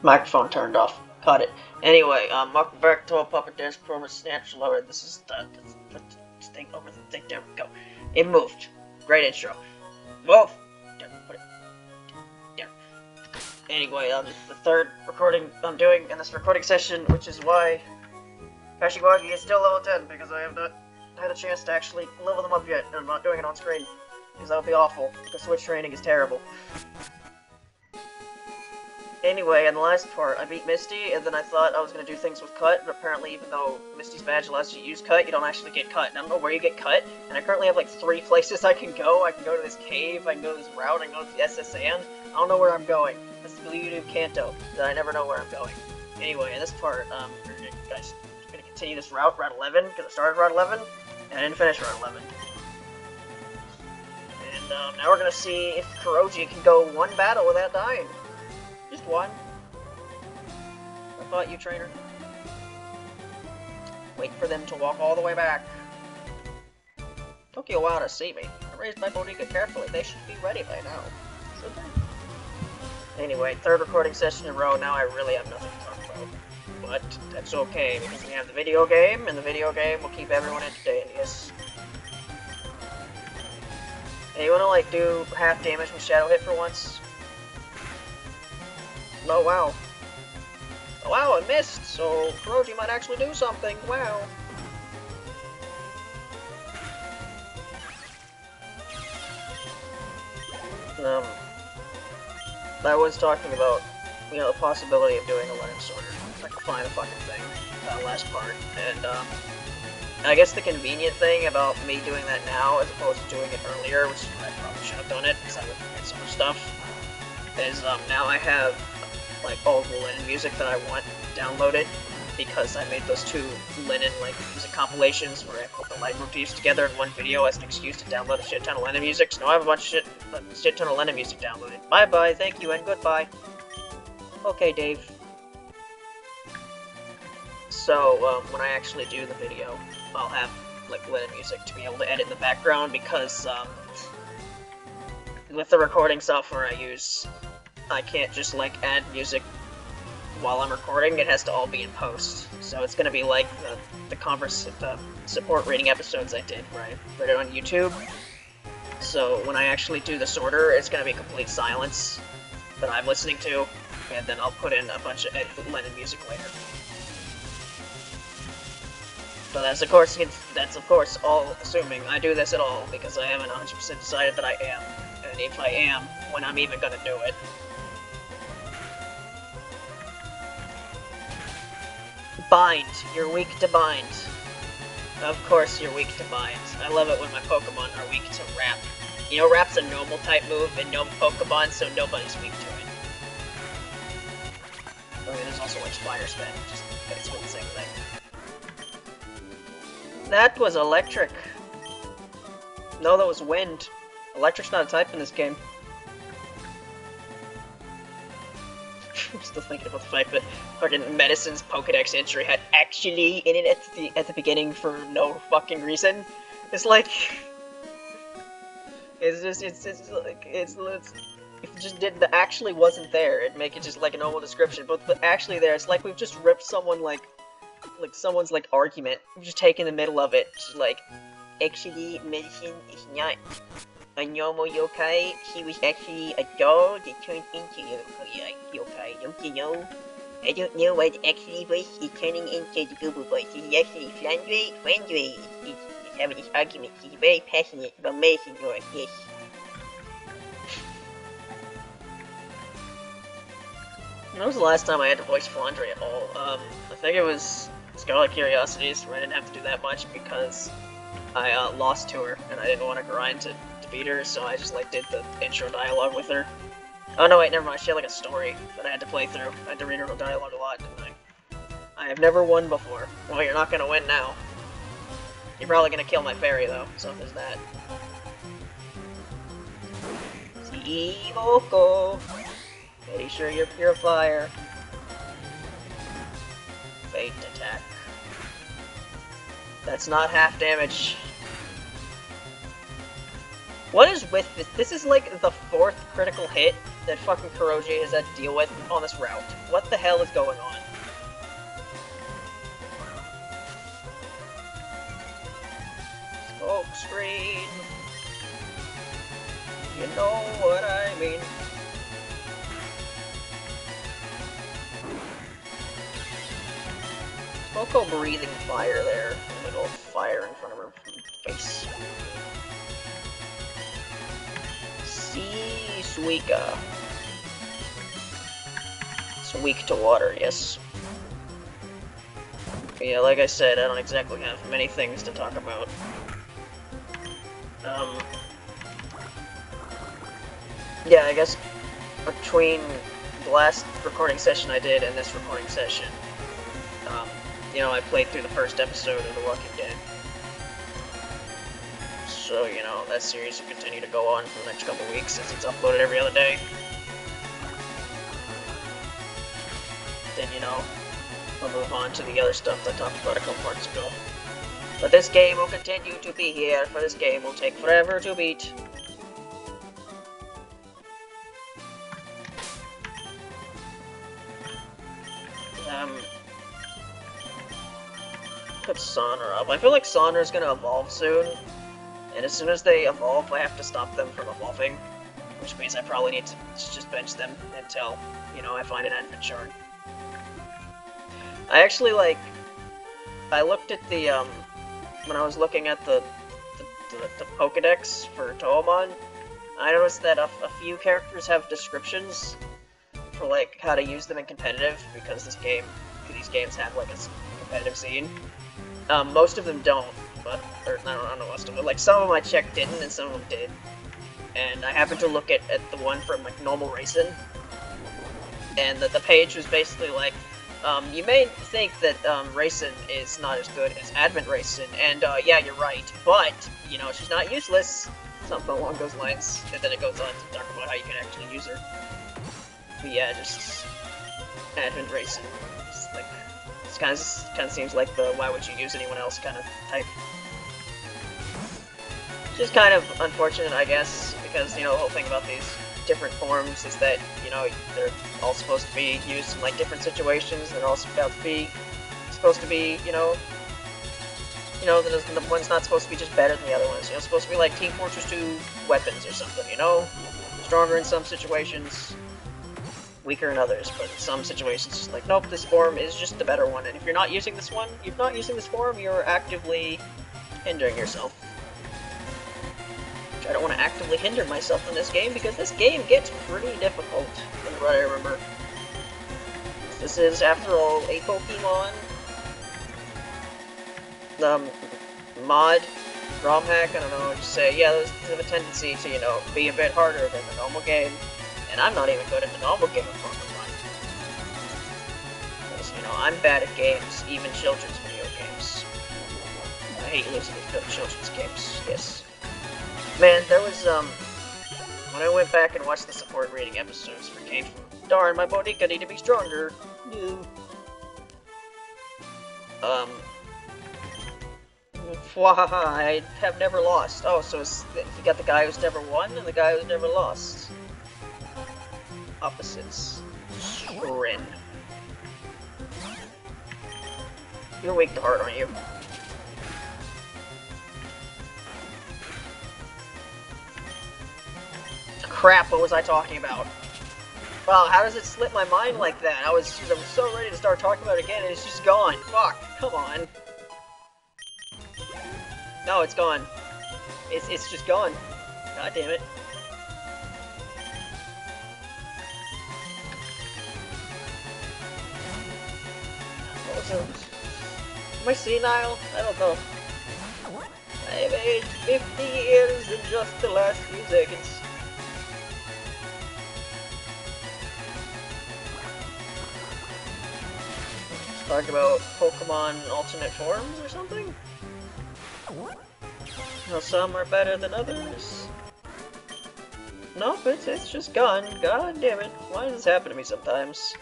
Microphone turned off. Cut it. Anyway, welcome back to a Puppet Dance Performance Snatch Lower. This is the thing over the thing. There we go. It moved. Great intro. Move! There, put it. There. Anyway, this is the third recording I'm doing in this recording session, which is why Kashiwagi is still level 10, because I have not had a chance to actually level them up yet, and I'm not doing it on screen, because that would be awful, because Switch training is terrible. Anyway, in the last part, I beat Misty, and then I thought I was going to do things with Cut, but apparently even though Misty's badge allows you to use Cut, you don't actually get Cut. And I don't know where you get Cut, and I currently have like 3 places I can go. I can go to this cave, I can go to this route, I can go to the SS Sand. I don't know where I'm going. That's the YouTube Kanto, that I never know where I'm going. Anyway, in this part, we're going to continue this route, Route 11, because I started Route 11, and I didn't finish Route 11. And now we're going to see if Kuroji can go one battle without dying. Just one. I thought you, trainer. Wait for them to walk all the way back. Took you a while to see me. I raised my bodega carefully. They should be ready by now. Should they? Anyway, third recording session in a row. Now I really have nothing to talk about. But that's okay, because we have the video game, and the video game will keep everyone entertained, yes. Hey, you wanna, like, do half damage with Shadow Hit for once? Oh wow. Oh wow, I missed, so Kuroji might actually do something, wow. I was talking about, you know, the possibility of doing a Lennon Sorter, if I could find a fucking thing, that last part, and I guess the convenient thing about me doing that now, as opposed to doing it earlier, which is when I probably should have done it, because I would forget so much stuff, is, now I have like all the Lennon music that I want downloaded, because I made those 2 Lennon like music compilations where I put the light motifs together in one video as an excuse to download a shit ton of Lennon music. So now I have a bunch of shit ton of Lennon music downloaded. Bye bye, thank you, and goodbye. Okay, Dave. So when I actually do the video, I'll have like Lennon music to be able to edit in the background, because with the recording software I use, I can't just, like, add music while I'm recording. It has to all be in post. So it's gonna be like the support reading episodes I did, where I read it on YouTube. So when I actually do the sorter, it's gonna be complete silence that I'm listening to, and then I'll put in a bunch of Lennon music later. But that's of course all assuming I do this at all, because I haven't 100% decided that I am. And if I am, when I'm even gonna do it. Bind. You're weak to bind. Of course you're weak to bind. I love it when my Pokemon are weak to Wrap. You know, Wrap's a normal type move in no Pokemon, so nobody's weak to it. Okay, there's also like Fire Spin, just basically the same thing. That was electric. No, that was wind. Electric's not a type in this game. I'm still thinking about the fact that fucking Medicine's Pokedex entry had actually in it at the beginning for no fucking reason. It's like, if it just didn't actually wasn't there, it'd make it just like a normal description. But actually there, it's like we've just ripped someone like someone's like argument. We've just taken the middle of it, just like, actually Medicine is not a normal yokai. She was actually a doll that turned into a yokai, don't you know? I don't know what actually voice is turning into the Google voice. This is actually Flandre. Flandre is having this argument. She's very passionate about medicine lore, yes. When was the last time I had to voice Flandre at all? I think it was Scarlet Curiosities, where I didn't have to do that much because I lost to her, and I didn't want to grind to beat her, so I just like did the intro dialogue with her. Oh no, wait, never mind. She had like a story that I had to play through. I had to read her dialogue a lot, didn't I? I have never won before. Well, you're not gonna win now. You're probably gonna kill my fairy though, so there's that. Evoko. Pretty sure you're Purifier. Fate attack. That's not half damage. What is with this? This is like the 4th critical hit that fucking Kuroji has had to deal with on this route. What the hell is going on? Smoke screen. You know what I mean. Smoko breathing fire there. A little fire in front of her face. Sea Suika. It's weak to water, yes. But yeah, like I said, I don't exactly have many things to talk about. Yeah, I guess between the last recording session I did and this recording session, you know, I played through the first episode of The Walking Dead. So, you know, that series will continue to go on for the next couple weeks since it's uploaded every other day. Then, you know, I'll move on to the other stuff that I talked about a couple parts ago. But this game will continue to be here, for this game will take forever to beat. Put Sonra up. I feel like Sonra is gonna evolve soon, and as soon as they evolve, I have to stop them from evolving, which means I probably need to just bench them until, you know, I find an advent shard. I actually, like, I looked at the, when I was looking at the Pokedex for Touhou, I noticed that a few characters have descriptions for, like, how to use them in competitive, because these games have, like, a competitive scene. Most of them don't, but, or I don't know most of them, like, some of them I checked didn't, and some of them did. And I happened to look at the one from, like, normal racing, and the page was basically like, you may think that, racing is not as good as Advent Racing, and, yeah, you're right, but, you know, she's not useless, something along those lines, and then it goes on to talk about how you can actually use her. But yeah, just Advent Racing, just like, it kind of seems like the why would you use anyone else kind of type. Just kind of unfortunate, I guess, because, you know, the whole thing about these different forms is that, you know, they're all supposed to be used in, like, different situations, they're all supposed to be, you know, the one's not supposed to be just better than the other ones, you know, it's supposed to be like Team Fortress 2 weapons or something, you know? Stronger in some situations, weaker in others, but in some situations, it's like, nope, this form is just the better one, and if you're not using this form, you're actively hindering yourself. Which I don't want to actively hinder myself in this game, because this game gets pretty difficult, from what I remember. This is, after all, a Pokemon mod, ROM hack, I don't know, just say, yeah, those have a tendency to, you know, be a bit harder than the normal game. And I'm not even good at the normal game of Pokemon. Because, you know, I'm bad at games, even children's video games. I hate losing at good children's games, yes. Man, there was, when I went back and watched the support rating episodes for Game, darn, my Bodika need to be stronger. I have never lost. Oh, so you got the guy who's never won and the guy who's never lost. Opposites. Rin. You're weak to heart, aren't you? Crap, what was I talking about? Wow, how does it slip my mind like that? I was so ready to start talking about it again and it's just gone. Fuck, come on. No, it's gone. It's just gone. God damn it. Am I senile? I don't know. I've aged 50 years in just the last few seconds. Talk about Pokemon alternate forms or something? How some are better than others? Nope, it's just gone. God damn it. Why does this happen to me sometimes?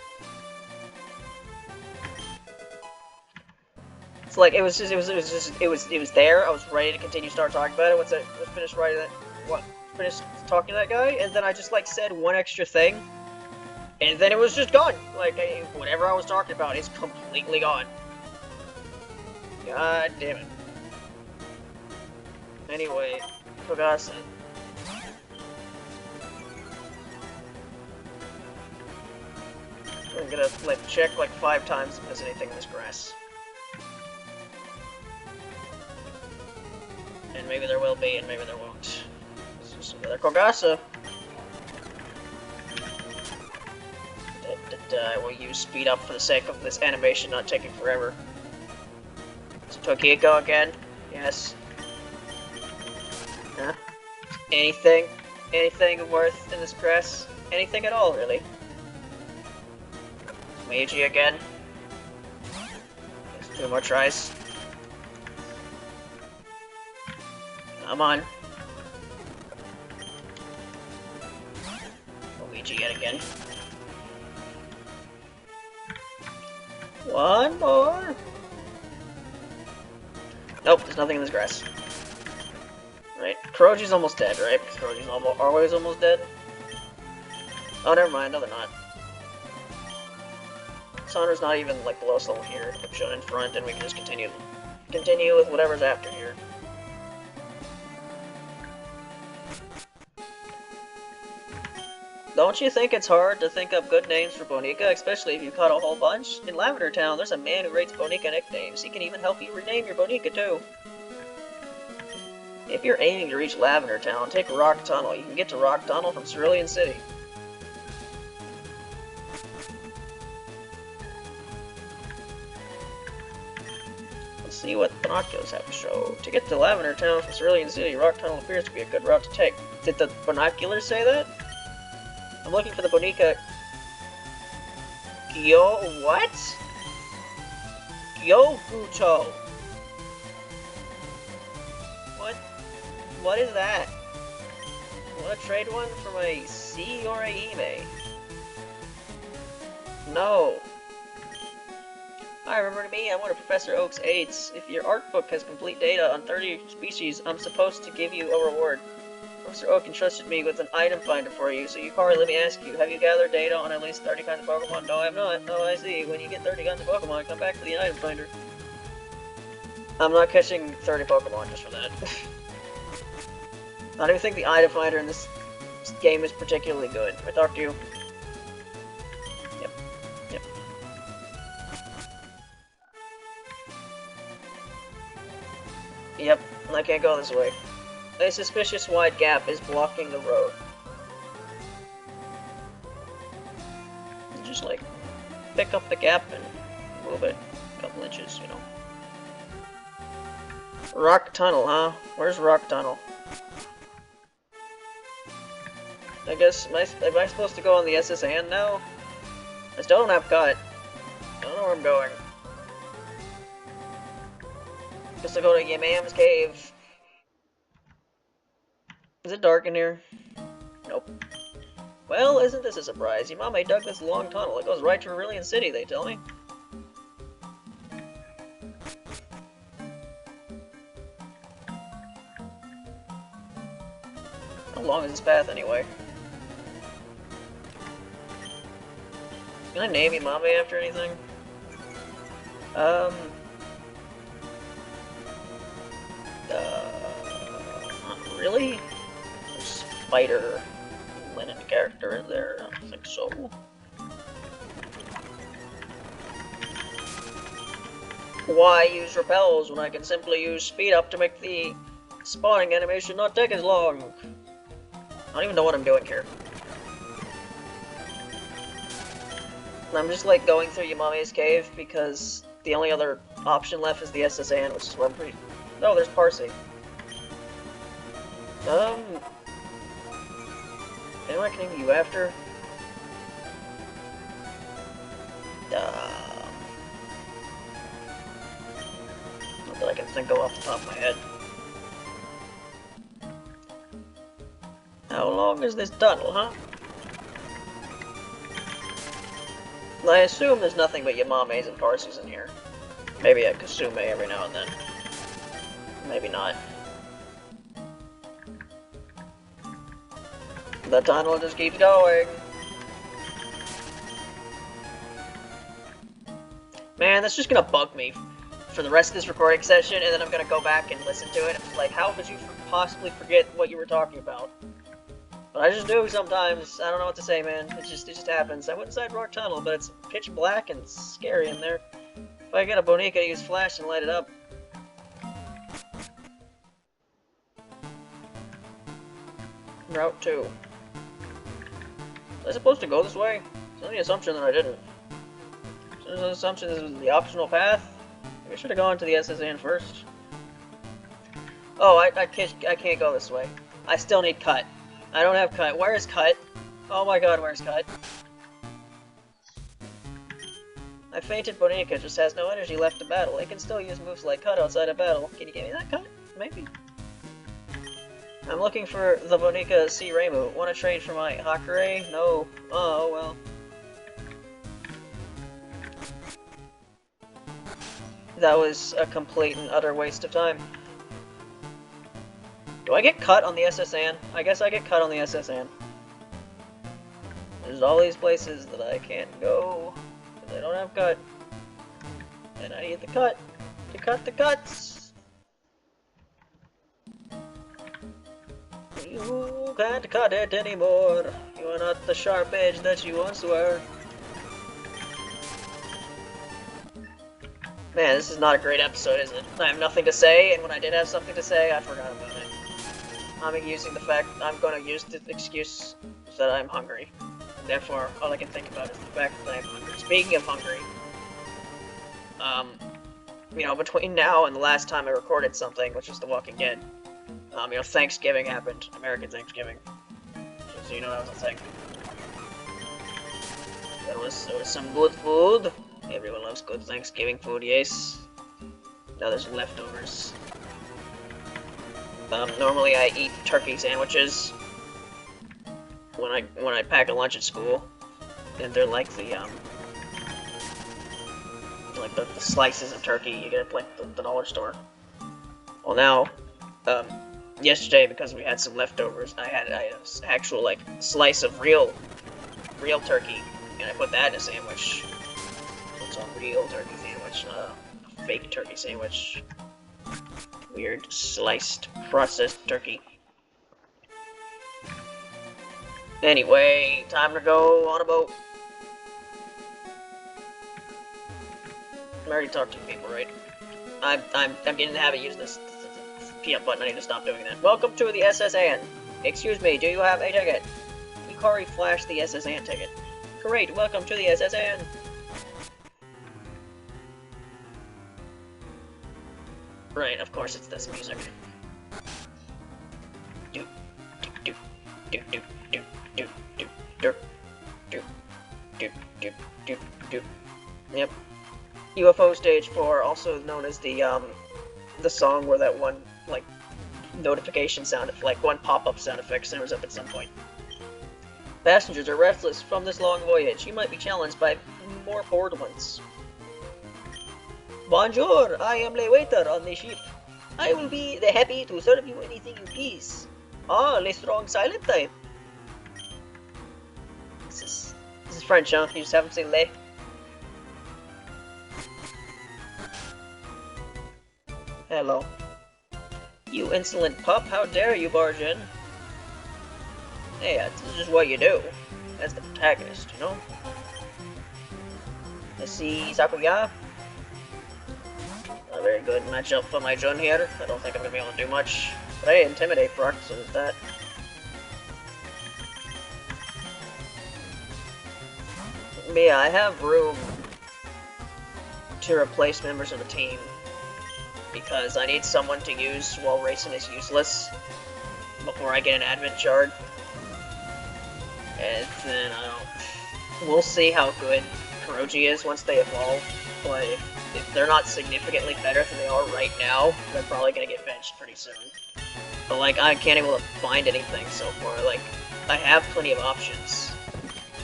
It's like it was there. I was ready to continue start talking about it. Let's finish writing that. What? finished talking to that guy, and then I just like said one extra thing, and then it was just gone. Like whatever I was talking about is completely gone. God damn it. Anyway, Kogasa. I'm gonna like check like 5 times if there's anything in this grass. And maybe there will be, and maybe there won't. This is another Kogasa. I will use speed up for the sake of this animation not taking forever. It's Tokiko again. Yes. Huh? Anything? Anything worth in this grass? Anything at all, really? Meiji again. There's 2 more tries. Come on. Luigi yet again. 1 more. Nope, there's nothing in this grass. Right, Kuroji's almost dead, right? Because Kuroji's always almost dead. Oh, never mind. No, they're not. Sonra's not even like below us level here. If shown in front, and we can just continue with whatever's after here. Don't you think it's hard to think up good names for Bonica, especially if you caught a whole bunch? In Lavender Town, there's a man who rates Bonica nicknames. He can even help you rename your Bonica, too. If you're aiming to reach Lavender Town, take Rock Tunnel. You can get to Rock Tunnel from Cerulean City. Let's see what binoculars have to show. To get to Lavender Town from Cerulean City, Rock Tunnel appears to be a good route to take. Did the binoculars say that? I'm looking for the Bonica. What? Gyoguto. What is that? Want to trade one for my C or a Ime? No. Hi, remember me? I'm one of Professor Oak's aides. If your art book has complete data on 30 species, I'm supposed to give you a reward. Professor Oak entrusted me with an item finder for you, so Yukari, let me ask you, have you gathered data on at least 30 kinds of Pokemon? No, I have not. Oh, I see. When you get 30 kinds of Pokemon, come back to the item finder. I'm not catching 30 Pokemon just for that. I don't even think the item finder in this game is particularly good. I talk to you. Yep. Yep. Yep. I can't go this way. A suspicious wide gap is blocking the road. Just like pick up the gap and move it a couple inches, you know. Rock Tunnel, huh? Where's Rock Tunnel? I guess, am I supposed to go on the SSN now? I still don't have cut. I don't know where I'm going. Guess I'll go to Yamame's cave. Is it dark in here? Nope. Well, isn't this a surprise? Yamame dug this long tunnel. It goes right to Cerulean City, they tell me. How long is this path, anyway? Can I name Yamame after anything? Not really? Spider linen character in there? I don't think so. Why use repels when I can simply use speed up to make the spawning animation not take as long? I don't even know what I'm doing here. I'm just like going through Yamame's cave because the only other option left is the SSN, which is where I'm pretty... Oh, there's Parsi. Anyone I can name you after? Not that I can think of off the top of my head. How long is this tunnel, huh? I assume there's nothing but Yamame's and Parsis in here. Maybe a Kasume every now and then. Maybe not. The tunnel just keeps going. Man, that's just gonna bug me for the rest of this recording session, and then I'm gonna go back and listen to it. Like, how could you possibly forget what you were talking about? But I just do sometimes. I don't know what to say, man. It just happens. I went inside Rock Tunnel, but it's pitch black and scary in there. If I get a Bonica to use flash and light it up. Route 2. Was I supposed to go this way? It's only an assumption that I didn't. There's an assumption this was the optional path. Maybe I should have gone to the SSN first. Oh, I can't go this way. I still need Cut. I don't have Cut. Where is Cut? Oh my god, where's Cut? I fainted Bonica just has no energy left to battle. It can still use moves like Cut outside of battle. Can you give me that Cut? Maybe. I'm looking for the Bonica C. Reimu. Want to trade for my Hakure? No. Oh, well. That was a complete and utter waste of time. Do I get Cut on the SSN? I guess I get Cut on the SSN. There's all these places that I can't go because I don't have Cut. And I need the Cut to cut the cuts. You can't cut it anymore. You are not the sharp edge that you once were. Man, this is not a great episode, is it? I have nothing to say, and when I did have something to say, I forgot about it. I'm using the fact I'm going to use the excuse that I'm hungry. Therefore, all I can think about is the fact that I'm hungry. Speaking of hungry, you know, between now and the last time I recorded something, which was The Walking Dead, you know, Thanksgiving happened. American Thanksgiving. Just so you know that was a thing. There was some good food. Everyone loves good Thanksgiving food, yes. Now there's leftovers. Normally I eat turkey sandwiches when I pack a lunch at school, and they're like the slices of turkey you get at like the dollar store. Well, now, yesterday, because we had some leftovers, I had an actual like slice of real turkey, and I put that in a sandwich. So it's a real turkey sandwich, not a fake turkey sandwich. Weird sliced processed turkey. Anyway, time to go on a boat. I already talked to people, right? I'm getting in the habit of using this P-up button. I need to stop doing that. Welcome to the SSN. Excuse me, do you have a ticket? Ikari flashed the SSN ticket. Great, welcome to the SSN. Right, of course it's this music. Do do do do do do do do do do do do do. Yep. UFO Stage 4, also known as the song where that one like notification sound, like one pop-up sound effect shows up at some point. Passengers are restless from this long voyage. You might be challenged by more bored ones. Bonjour, I am the waiter on the ship. I will be happy to serve you anything you please. Ah, le strong silent type. This is French, huh? You just haven't seen le. Hello. You insolent pup, how dare you barge in? Hey, this is just what you do. As the protagonist, you know? Let's see, Sakuya. Not a very good matchup for my Jun here. I don't think I'm gonna be able to do much. But hey, Intimidate proc, so there's that. But yeah, I have room to replace members of the team, because I need someone to use while racing is useless before I get an advent shard. And then we'll see how good Kuroji is once they evolve, but if they're not significantly better than they are right now, they're probably gonna get benched pretty soon. But like, I can't able to find anything so far. Like, I have plenty of options.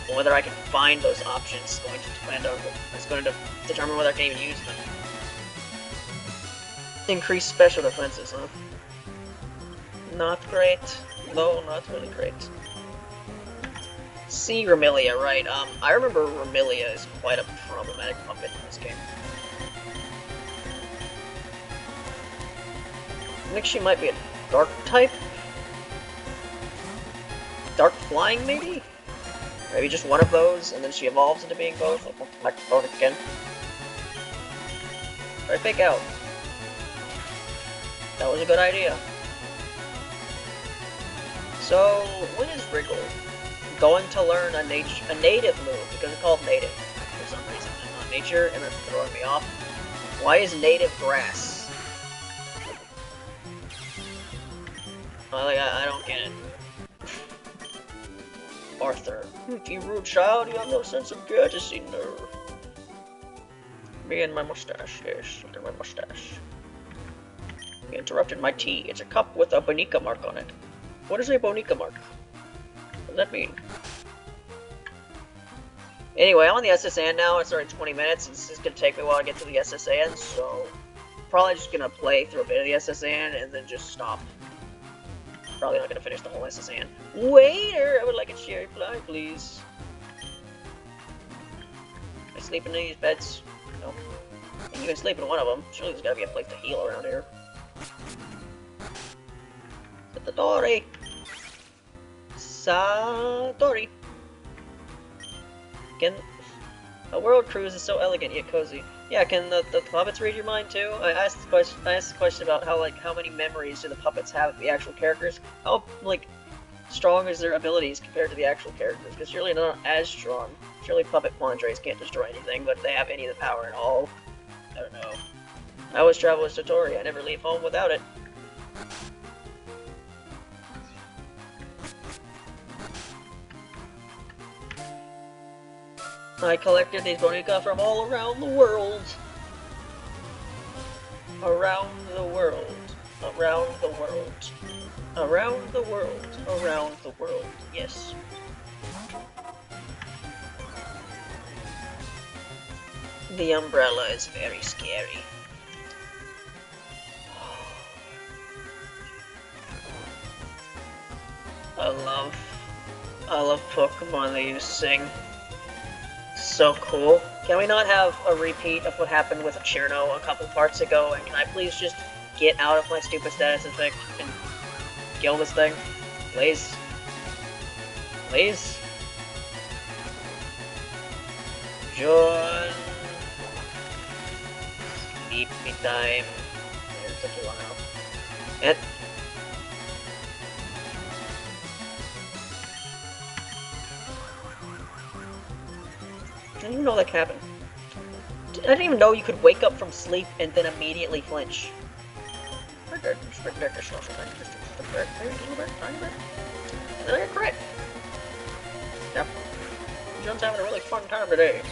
But whether I can find those options is going to depend on, it's going to determine whether I can even use them. Increased special defenses, huh? Not great. No, not really great. See Remilia, right. I remember Remilia is quite a problematic puppet in this game. I think she might be a dark type? Dark flying, maybe? Maybe just one of those, and then she evolves into being both. Like microphone again. Try fake out. That was a good idea. So, when is Wriggle going to learn a native move? Because it's called native for some reason, and not nature, and that's throwing me off. Why is native grass? I don't get it. Arthur, if you rude child, you have no sense of courtesy, no. Me and my mustache, yes, look at my mustache. You interrupted my tea. It's a cup with a Bonica mark on it. What is a Bonica mark? What does that mean? Anyway, I'm on the SSN now. It's already 20 minutes. It's just gonna take me a while to get to the SSN, so probably just gonna play through a bit of the SSN and then just stop. Probably not gonna finish the whole SSN. Waiter, I would like a cherry pie, please. I sleep in these beds. No. You can sleep in one of them. Surely there's gotta be a place to heal around here. Satori. Satori. Can a world cruise is so elegant yet cozy. Yeah, can the puppets read your mind too? I asked the question about how many memories do the puppets have of the actual characters? How strong is their abilities compared to the actual characters? Because surely they're not as strong. Surely puppet Quandres can't destroy anything, but if they have any of the power at all. I don't know. I always travel with Satori. I never leave home without it. I collected these Bonica from all around the world. Around the world. Around the world. Around the world. Around the world. Yes. The umbrella is very scary. I love Pokemon they used to sing. So cool. Can we not have a repeat of what happened with Cherno a couple parts ago, and can I please just get out of my stupid status effect and kill this thing? Please? Please? John... Sleepy time. It took a while. And... I didn't even know that could happen. I didn't even know you could wake up from sleep and then immediately flinch. And then I got crit. Yep. John's having a really fun time today.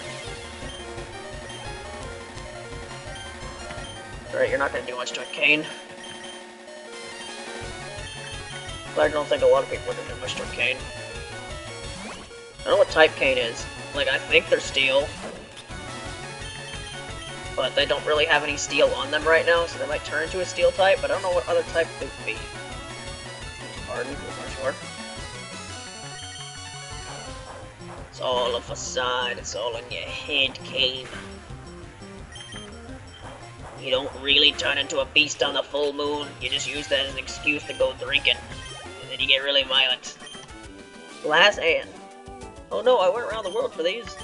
Alright, you're not gonna do much to it, Kane. But I don't think a lot of people are gonna do much to it, Kane. I don't know what type Kane is. I think they're steel. But they don't really have any steel on them right now, so they might turn into a steel type, but I don't know what other type they would be. Pardon, for sure. It's all a facade, it's all in your head, Kane. You don't really turn into a beast on the full moon, you just use that as an excuse to go drinking. And then you get really violent. Glass Ann. Oh no, I went around the world for these.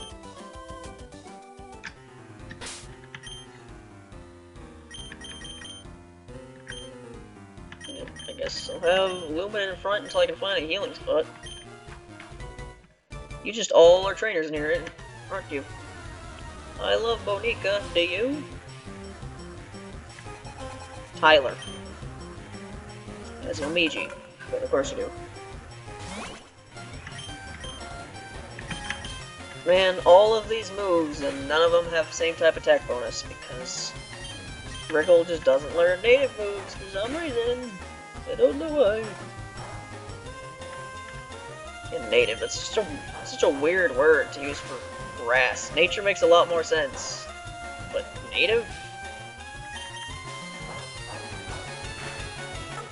I guess I'll have Lumen in front until I can find a healing spot. You just all are trainers in here, aren't you? I love Bonica, do you? Tyler. That's Omiji, but of course you do. Man, all of these moves, and none of them have same type attack bonus, because Wriggle just doesn't learn native moves for some reason. I don't know why. And native, that's such a weird word to use for grass. Nature makes a lot more sense, but native?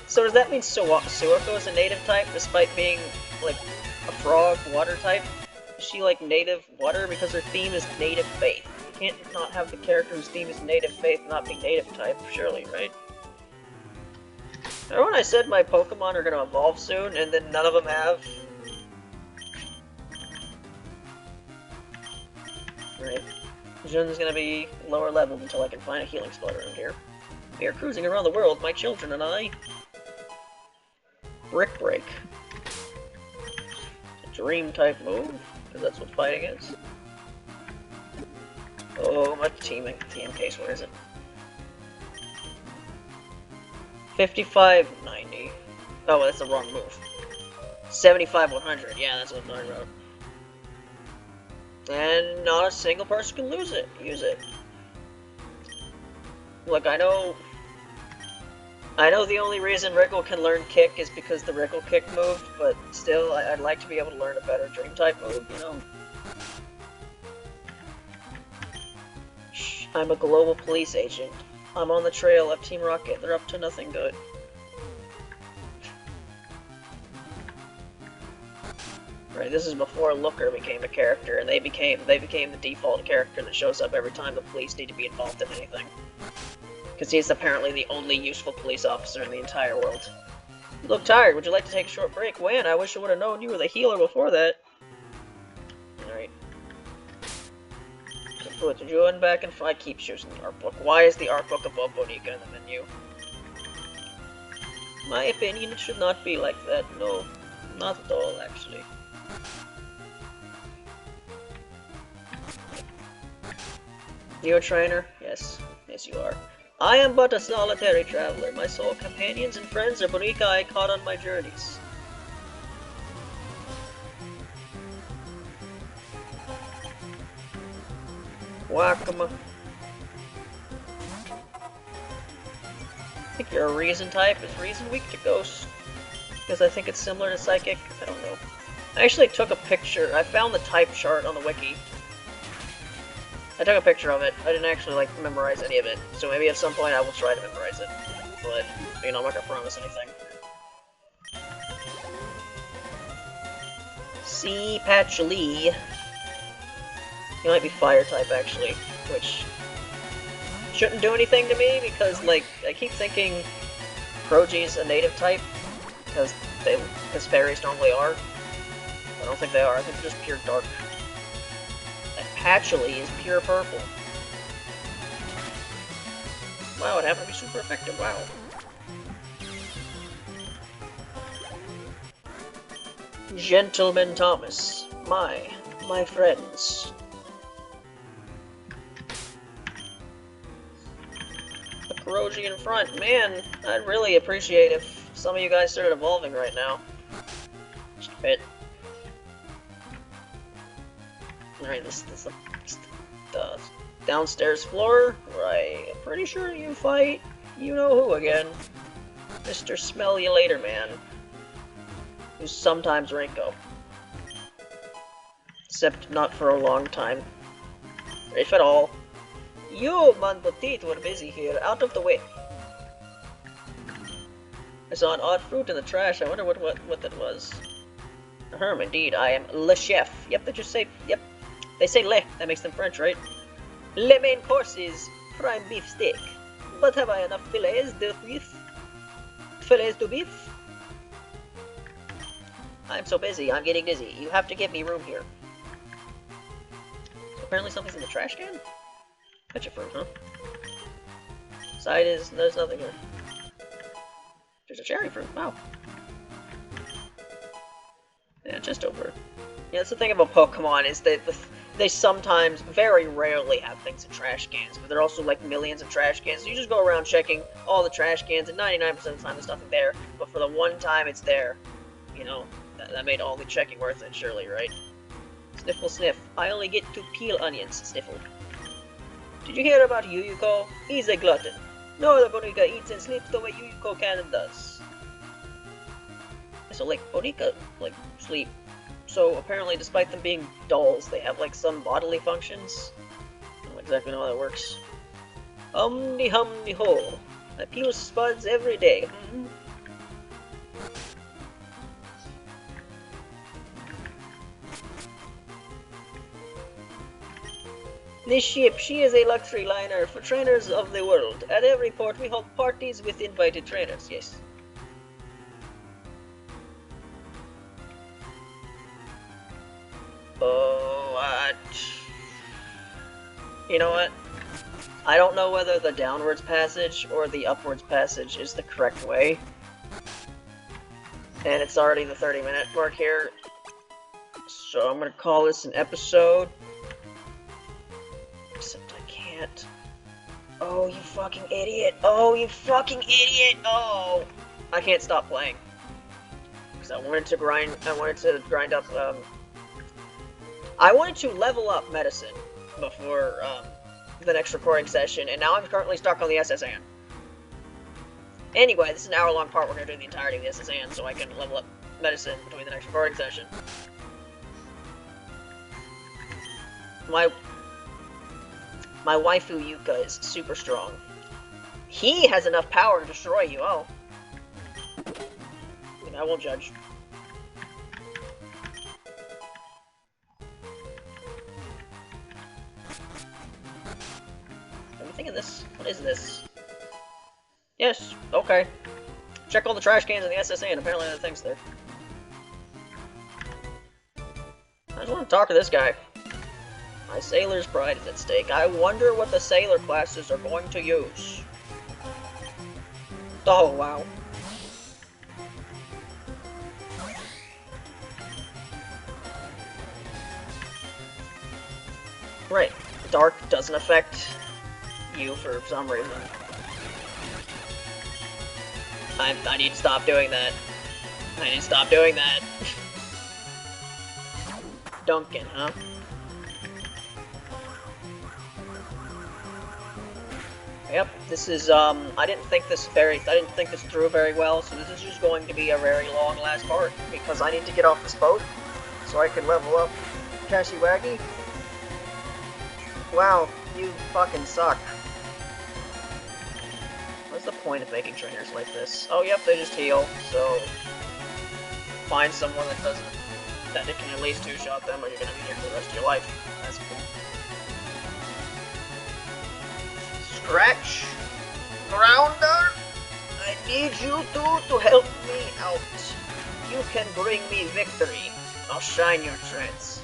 So does that mean Suwako is a native type, despite being, a frog, water type. Is she like native water? Because her theme is native faith. You can't not have the character whose theme is native faith not be native type, surely, right? Remember when I said my Pokemon are gonna evolve soon, and then none of them have? Right. Jun's gonna be lower leveled until I can find a healing spot around here. We are cruising around the world, my children and I. Brick Break. A dream type move, because that's what fighting is. Oh, my team case, where is it? 55-90. Oh, that's the wrong move. 75-100, yeah, that's what I'm talking about. And not a single person can use it. Look, I know the only reason Rickle can learn Kick is because the Rickle Kick moved, but still, I'd like to be able to learn a better Dream-type move, you know? Shh, I'm a global police agent. I'm on the trail of Team Rocket. They're up to nothing good. Right, this is before Looker became a character, and they became the default character that shows up every time the police need to be involved in anything. Because he's apparently the only useful police officer in the entire world. You look tired. Would you like to take a short break? When? I wish I would have known you were the healer before that. Alright. Put the Juan back and I keep choosing the art book. Why is the art book above Bonica in the menu? My opinion, it should not be like that. No, not at all, actually. You a trainer? Yes. Yes, you are. I am but a solitary traveler. My sole companions and friends are Bonica I caught on my journeys. Wakama. I think you're a Reason type. Is Reason weak to Ghost? Because I think it's similar to Psychic? I don't know. I actually took a picture. I found the type chart on the wiki. I took a picture of it. I didn't actually, like, memorize any of it. So maybe at some point I will try to memorize it. But, you know, I'm not gonna promise anything. C. Patch Lee. He might be Fire type, actually. Which shouldn't do anything to me, because, like, I keep thinking Progi's a native type. Because fairies normally are. I don't think they are. I think they're just pure dark. Patchouli is pure purple. Wow, it happened to be super effective, wow. Gentleman Thomas. My friends. The Kuroji in front. Man, I'd really appreciate if some of you guys started evolving right now. Just a bit. Alright, this is the downstairs floor, where I'm pretty sure you fight you know who again. Mr. Smell You Later Man. Who's sometimes Rinko. Except not for a long time. If at all. You, Mon Petit, were busy here. Out of the way. I saw an odd fruit in the trash. I wonder what that was. Indeed, I am le chef. Yep, they just say, yep. They say le, that makes them French, right? Le main course is prime beef steak. But have I enough filets de beef? Filets de beef? I'm so busy, I'm getting dizzy. You have to give me room here. So apparently something's in the trash can? Fetch a fruit, huh? Side is, there's nothing here. There's a cherry fruit, wow. Yeah, just over. Yeah, that's the thing about Pokemon, is that they sometimes, very rarely, have things in trash cans, but there are also like millions of trash cans, so you just go around checking all the trash cans, and 99% of the time there's nothing there, but for the one time it's there, you know, that made all the checking worth it, surely, right? Sniffle sniff. I only get to peel onions, sniffle. Did you hear about Yuyuko? He's a glutton. No other Bonica eats and sleeps the way Yuyuko can and does. So, like, Bonica, like, sleep. So, apparently, despite them being dolls, they have, like, some bodily functions. I don't exactly know how that works. Humdy-humdy-ho. I peel spuds every day. This ship, she is a luxury liner for trainers of the world. At every port, we hold parties with invited trainers. Yes. Oh, what? You know what? I don't know whether the downwards passage or the upwards passage is the correct way. And it's already the 30-minute mark here. So I'm gonna call this an episode. Except I can't. Oh, you fucking idiot. Oh, you fucking idiot. Oh. I can't stop playing. Because I wanted to grind up, I wanted to level up medicine before, the next recording session, and now I'm currently stuck on the SSN. Anyway, this is an hour-long part. We're gonna do the entirety of the SSN, so I can level up medicine between the next recording session. My waifu Yuka is super strong. He has enough power to destroy you, oh. I won't judge. Everything in this? What is this? Yes, okay. Check all the trash cans in the SSN, apparently the thing's there. I just want to talk to this guy. My sailor's pride is at stake. I wonder what the sailor classes are going to use. Oh, wow. Right. Dark doesn't affect you for some reason. I need to stop doing that. I need to stop doing that. Duncan, huh? Yep, this is, I didn't think this through very well, so this is just going to be a very long last part, because I need to get off this boat, so I can level up Kashiwagi. Wow, you fucking suck. What's the point of making trainers like this? Oh, yep, they just heal, so find someone that can at least two-shot them, or you're gonna be here for the rest of your life. That's cool. Scratch! Grounder! I need you to help me out. You can bring me victory. I'll shine your treads.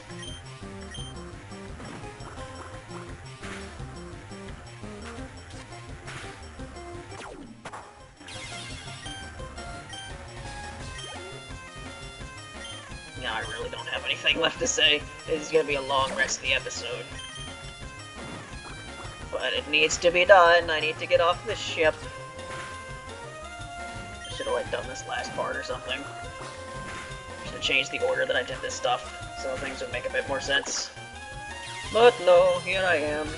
Yeah, I really don't have anything left to say. This is gonna be a long rest of the episode. But it needs to be done. I need to get off this ship. I should have like done this last part or something. Should have changed the order that I did this stuff, so things would make a bit more sense. But no, here I am.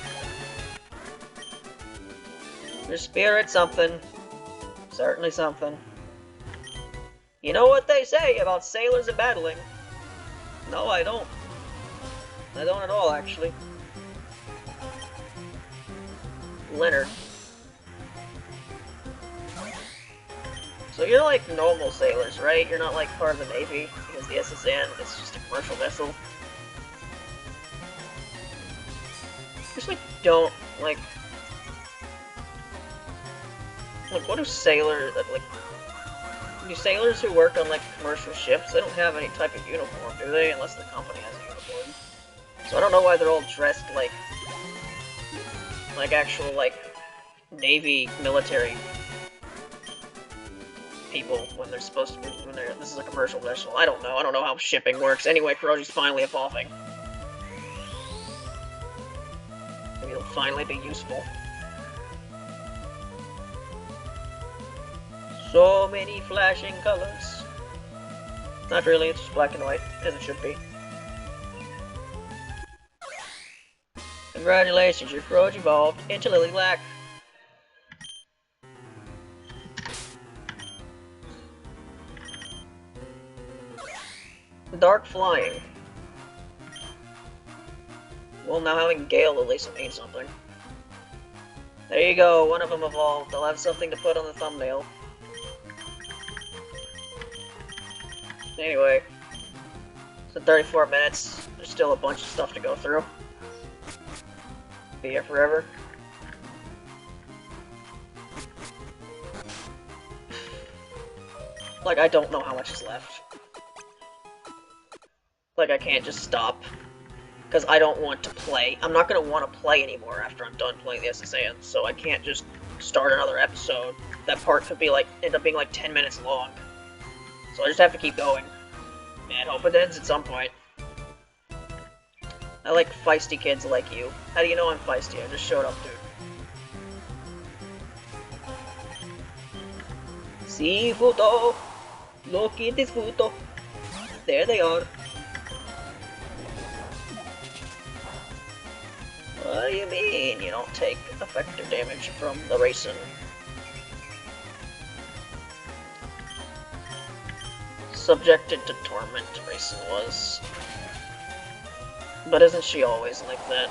Your spirit something. Certainly something. You know what they say about sailors and battling? No, I don't. I don't at all, actually. Leonard. So you're like normal sailors, right? You're not like part of the Navy, because the SSN is just a commercial vessel. Just like don't like what do sailors do sailors who work on like commercial ships, they don't have any type of uniform, do they? Unless the company has a uniform. So I don't know why they're all dressed like actual like Navy military people when they're supposed to be this is a commercial vessel. I don't know how shipping works. Anyway, Kuroji's finally evolving. Maybe it'll finally be useful. So many flashing colors. Not really, it's just black and white, as it should be. Congratulations, your Kuroji evolved into Lily Black. Dark flying. Well, now having Gale at least means something. There you go, one of them evolved. I'll have something to put on the thumbnail. Anyway, it's 34 minutes. There's still a bunch of stuff to go through. Be here forever. Like, I don't know how much is left. Like, I can't just stop. Because I don't want to play. I'm not going to want to play anymore after I'm done playing the SSN, so I can't just start another episode. That part could be like, end up being like 10 minutes long. So I just have to keep going. And hope it ends at some point. I like feisty kids like you. How do you know I'm feisty? I just showed up, dude. See, photo! Look at this photo! There they are. What do you mean you don't take effective damage from the racing? Subjected to torment, racing was. But isn't she always like that?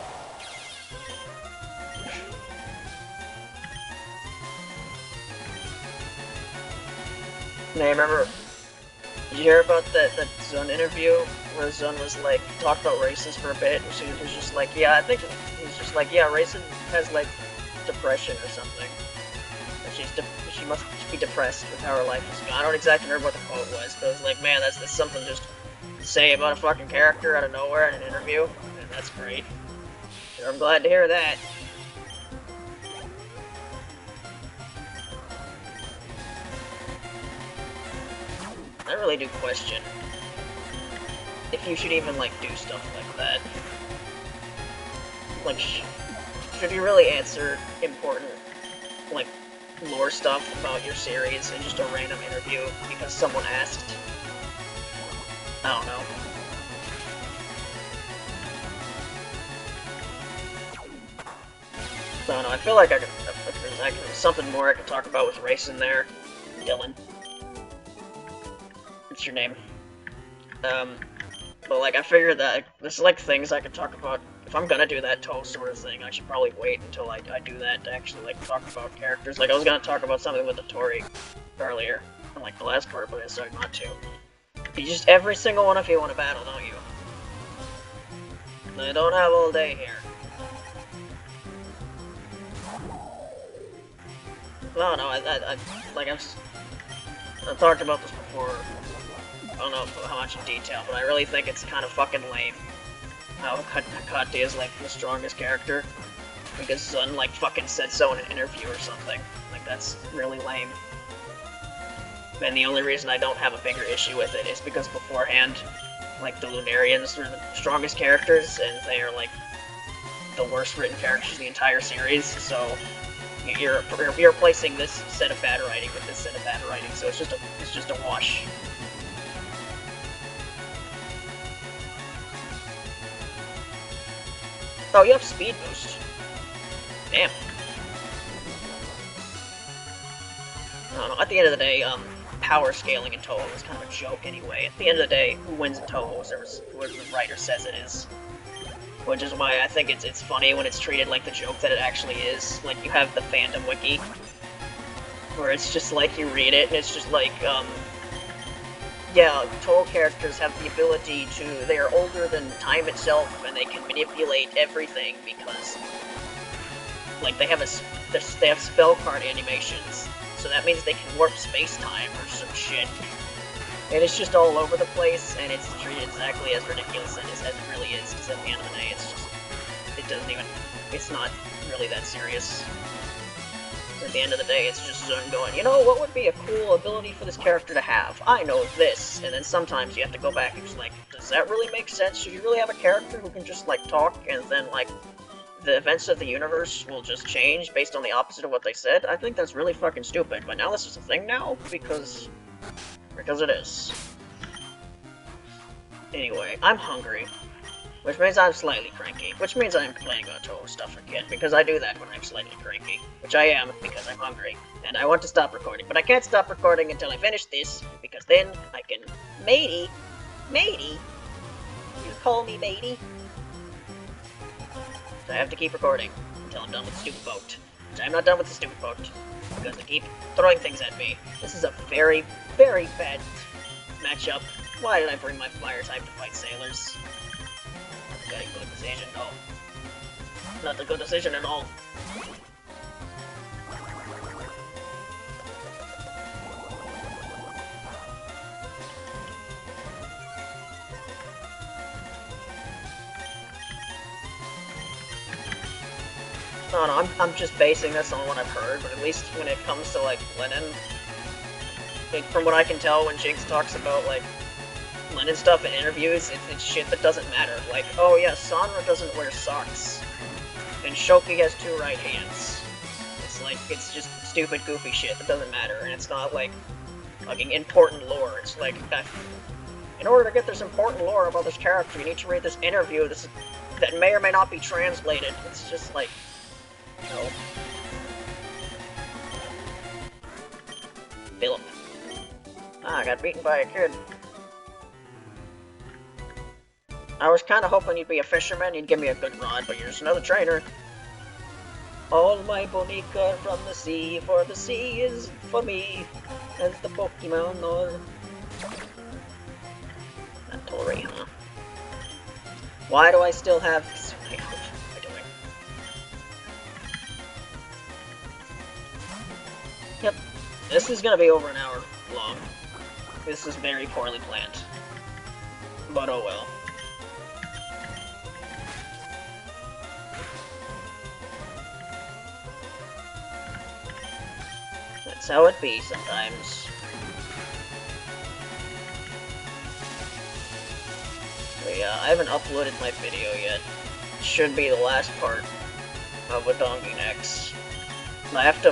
Now, remember, did you hear about that Zun interview where Zun was like, talked about races for a bit, and she was just like, yeah, I think he's just like, yeah, Racing has like depression or something. And she must be depressed with how her life is gone. I don't exactly remember what the quote was, but it was like, man, that's something just to say about a fucking character out of nowhere in an interview, and that's great. So I'm glad to hear that. I really do question if you should even, like, do stuff like that. Like, should you really answer important, like, lore stuff about your series in just a random interview because someone asked? I don't know. I don't know, I feel like there's something more I could talk about with racing there. Dylan. What's your name? But like, I figured that there's like things I could talk about. If I'm gonna do that Touhou sort of thing, I should probably wait until I do that to actually like talk about characters. Like, I was gonna talk about something with the Tori earlier, in like the last part, but I decided not to. You just, every single one of you want to battle, don't you? I don't have all day here. No, I've talked about this before. I don't know how much in detail, but I really think it's kind of fucking lame how Hakate is like the strongest character because Zun like fucking said so in an interview or something. Like, that's really lame. And the only reason I don't have a bigger issue with it is because beforehand, like, the Lunarians were the strongest characters, and they are like the worst written characters in the entire series. So you're replacing this set of bad writing with this set of bad writing, so it's just a wash. Oh, you have speed boost. Damn. I don't know, at the end of the day, power scaling in Touhou is kind of a joke anyway. At the end of the day, who wins in Touhou is who the writer says it is. Which is why I think it's funny when it's treated like the joke that it actually is. Like, you have the fandom wiki, where it's just like, you read it, and it's just like, yeah, Touhou characters have the ability to, they are older than time itself, and they can manipulate everything because, like, they have spell card animations, so that means they can warp space-time or some shit. And it's just all over the place, and it's treated exactly as ridiculous as it really is, because at the end of the day, it's not really that serious. At the end of the day, it's just Zun going, you know, what would be a cool ability for this character to have? I know this. And then sometimes you have to go back and just like, does that really make sense? Should you really have a character who can just like talk, and then like, the events of the universe will just change based on the opposite of what they said? I think that's really fucking stupid, but now this is a thing now, because it is. Anyway, I'm hungry, which means I'm slightly cranky, which means I'm playing on Touhou stuff again, because I do that when I'm slightly cranky, which I am because I'm hungry, and I want to stop recording, but I can't stop recording until I finish this, because then I can... Matey? You call me matey? So I have to keep recording until I'm done with the stupid boat, which I'm not done with the stupid boat, because they keep throwing things at me. This is a very, very bad matchup. Why did I bring my fire type to fight sailors? Getting good decision. Oh. Not a good decision at all. No, I'm just basing this on what I've heard, but at least when it comes to, like, Lennon, like, from what I can tell when Jinx talks about, like, Lennon stuff in interviews, it's shit that doesn't matter. Like, oh yeah, Sonra doesn't wear socks, and Shoki has 2 right hands. It's like, it's just stupid, goofy shit that doesn't matter, and it's not, like, fucking important lore. It's like, in order to get this important lore about this character, you need to read this interview that may or may not be translated. It's just like, no. Philip. Ah, I got beaten by a kid. I was kinda hoping you'd be a fisherman, you'd give me a good rod, but you're just another trainer. All my bonica from the sea, for the sea is for me, as the Pokemon are. Not Tori, huh? Why do I still have so many out? What am I doing? Yep. This is gonna be over an hour long. This is very poorly planned. But oh well. That's how it be sometimes. But yeah, I haven't uploaded my video yet. It should be the last part of a Donkey Next. I have to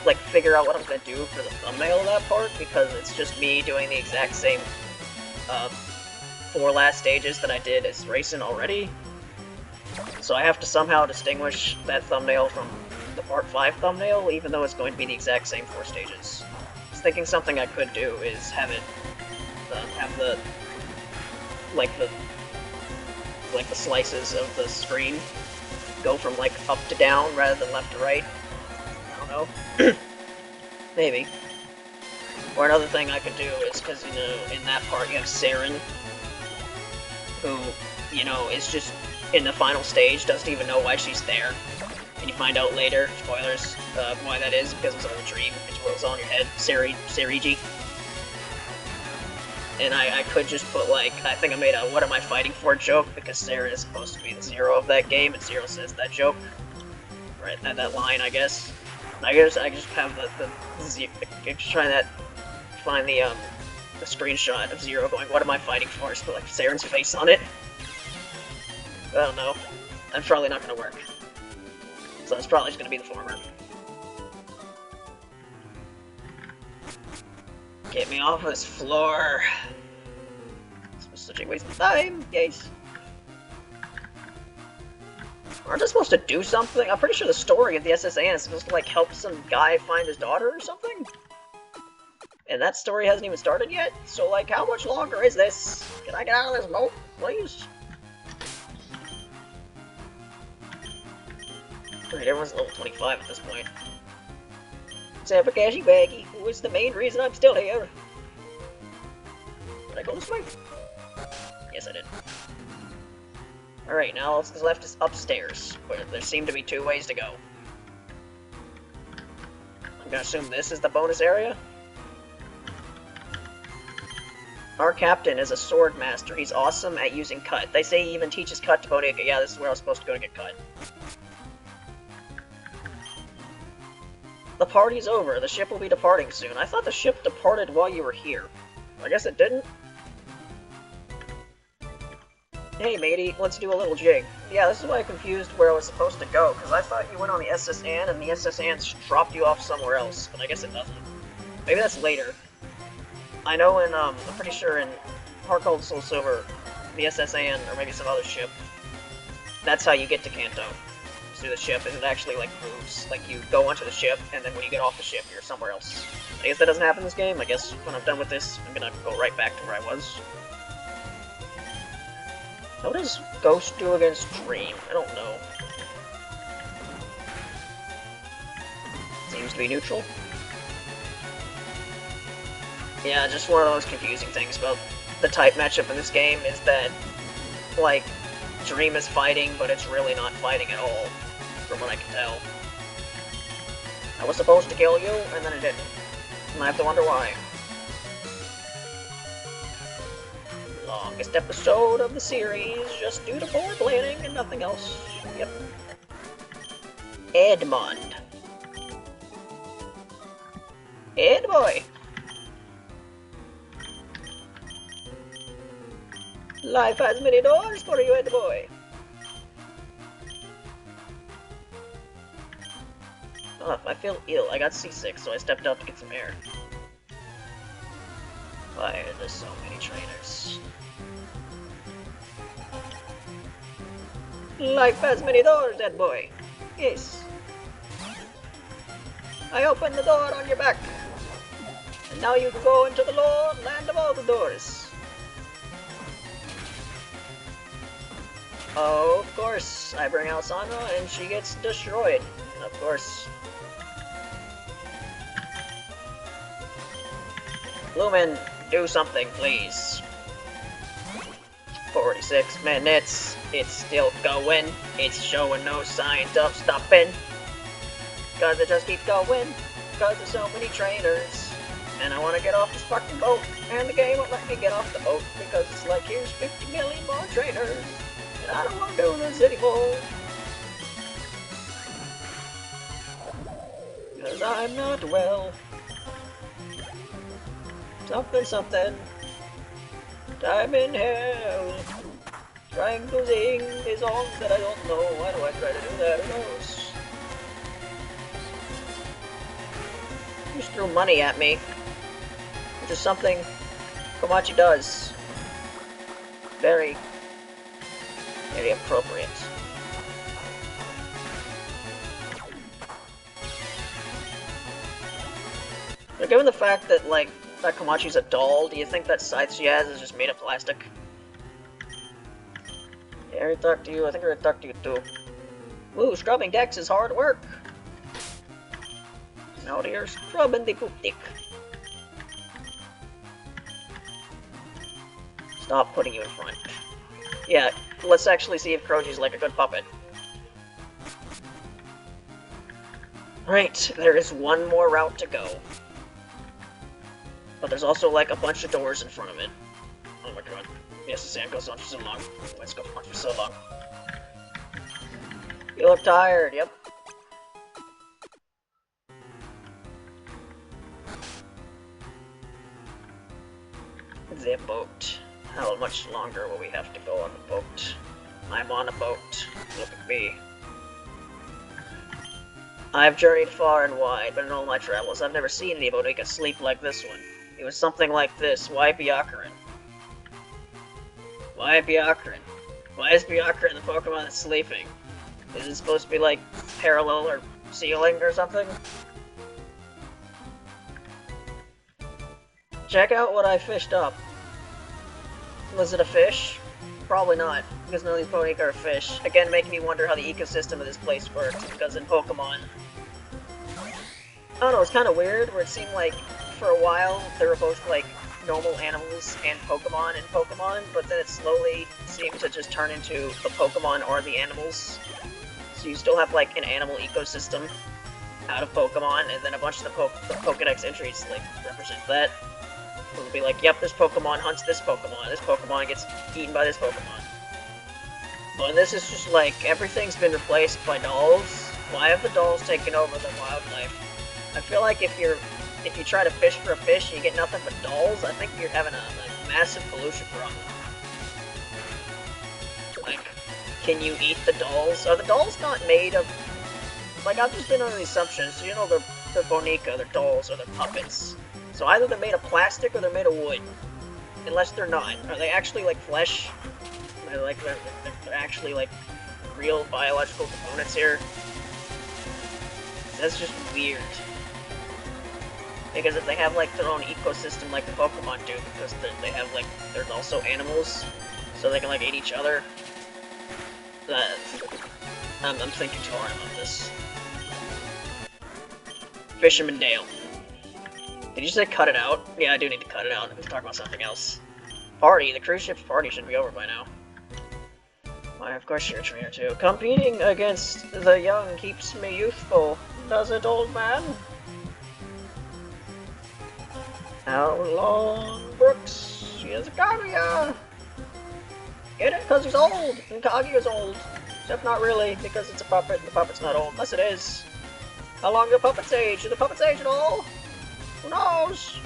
like figure out what I'm gonna do for the thumbnail of that part, because it's just me doing the exact same 4 last stages that I did as Racing already. So I have to somehow distinguish that thumbnail from the part 5 thumbnail, even though it's going to be the exact same 4 stages. I was thinking something I could do is have it have the slices of the screen go from like up to down rather than left to right. I don't know. Maybe. Or another thing I could do is, because, you know, in that part you have Saren, who, you know, is just in the final stage, doesn't even know why she's there. And you find out later, spoilers, why that is, because it's all a dream, it's all in your head, Serigi. And I could just put, like, I think I made a what am I fighting for joke, because Saren is supposed to be the Zero of that game, and Zero says that joke. Right, that line, I guess. I just have the just trying to find the screenshot of Zero going, what am I fighting for? Just put, like, Saren's face on it. I don't know. That's probably not gonna work. So it's probably just gonna be the former. Get me off of this floor. This was such a waste of time, guys. Aren't I supposed to do something? I'm pretty sure the story of the SSN is supposed to, like, help some guy find his daughter or something? And that story hasn't even started yet? So, like, how much longer is this? Can I get out of this moat, please? Alright, everyone's level 25 at this point. Except for Cashy Baggy, who is the main reason I'm still here. Did I go this way? Yes, I did. Alright, now all that's left is upstairs, where there seem to be 2 ways to go. I'm gonna assume this is the bonus area. Our captain is a sword master. He's awesome at using cut. They say he even teaches cut to Bonica. Yeah, this is where I was supposed to go to get cut. The party's over. The ship will be departing soon. I thought the ship departed while you were here. I guess it didn't. Hey, matey, let's do a little jig. Yeah, this is why I confused where I was supposed to go, because I thought you went on the SSN, and the SSN dropped you off somewhere else, but I guess it doesn't. Maybe that's later. I know in, I'm pretty sure in Heart Gold Soul Silver, the SSN, or maybe some other ship, that's how you get to Kanto. Through the ship, and it actually, like, moves. Like, you go onto the ship, and then when you get off the ship, you're somewhere else. I guess that doesn't happen in this game. I guess when I'm done with this, I'm gonna go right back to where I was. What does Ghost do against Dream? I don't know. Seems to be neutral. Yeah, just one of those confusing things about the type matchup in this game is that, like, Dream is fighting, but it's really not fighting at all, from what I can tell. I was supposed to kill you, and then it didn't. And I have to wonder why. Longest episode of the series, just due to poor planning and nothing else. Yep. Edmond. Ed boy. Life has many doors for you, Ed boy. Oh, I feel ill. I got seasick, so I stepped out to get some air. Why are there so many trainers? Life has many doors, Ed boy. Yes. I opened the door on your back. And now you can go into the Lord, land of all the doors. Oh, of course. I bring out Sana and she gets destroyed. Of course. Lumen, do something, please. 46 minutes. It's still going. It's showing no signs of stopping. Cause it just keeps going. Cause there's so many trainers. And I want to get off this fucking boat. And the game won't let me get off the boat. Because it's like, here's 50 million more trainers. And I don't want to do this anymore. Cause I'm not well. Something, something. Time in hell. Trying to sing a song that I don't know. Why do I try to do that? Who knows? You just threw money at me. Which is something Komachi does. Very appropriate. But given the fact that, like, that Komachi's a doll, do you think that scythe she has is just made of plastic? Yeah, I already talked to you. I think I already talked to you too. Ooh, scrubbing decks is hard work. Now you're scrubbing the poop dick. Stop putting you in front. Yeah, let's actually see if Kroji's like a good puppet. Right, there is one more route to go. But there's also like a bunch of doors in front of it. Oh my god. Yes, the sand goes on for so long. Let's go on for so long. You look tired, yep. The boat. How much longer will we have to go on the boat? I'm on a boat. Look at me. I've journeyed far and wide, but in all my travels, I've never seen any bodega sleep like this one. It was something like this. Why Byakuran? Why Byakuran? Why is Byakuran the Pokemon that's sleeping? Is it supposed to be like parallel or ceiling or something? Check out what I fished up. Was it a fish? Probably not, because none of these Bodega are fish. Again, making me wonder how the ecosystem of this place works, because in Pokemon... I don't know, it's kind of weird, where it seemed like, for a while, they were both, like, normal animals and Pokemon in Pokemon, but then it slowly seemed to just turn into the Pokemon or the animals. So you still have, like, an animal ecosystem out of Pokemon, and then a bunch of the Pokedex entries, like, represent that. It'll be like, yep, this Pokemon hunts this Pokemon gets eaten by this Pokemon. But this is just like, everything's been replaced by dolls. Why have the dolls taken over the wildlife? I feel like if you try to fish for a fish and you get nothing but dolls, I think you're having a massive pollution problem. Like, can you eat the dolls? Are the dolls not made of... Like, I've just been under the assumption, so you know they're Bonica, they're dolls, or they're puppets. So either they're made of plastic or they're made of wood. Unless they're not. Are they actually like flesh? They're actually like real biological components here? That's just weird. Because if they have like their own ecosystem like the Pokemon do, because they have like, they're also animals, so they can like eat each other. I'm thinking too hard about this. Fisherman Dale. Did you say cut it out? Yeah, I do need to cut it out. Let's talk about something else. Party. The cruise ship's party should be over by now. Why, of course you're a trainer too. Competing against the young keeps me youthful, does it, old man? How long, Brooks? Yes, Kaguya! Get it? Because he's old, and Kaguya's old. Except not really, because it's a puppet, and the puppet's not old, unless it is. How long do puppets age? Do the puppets age at all? Who knows?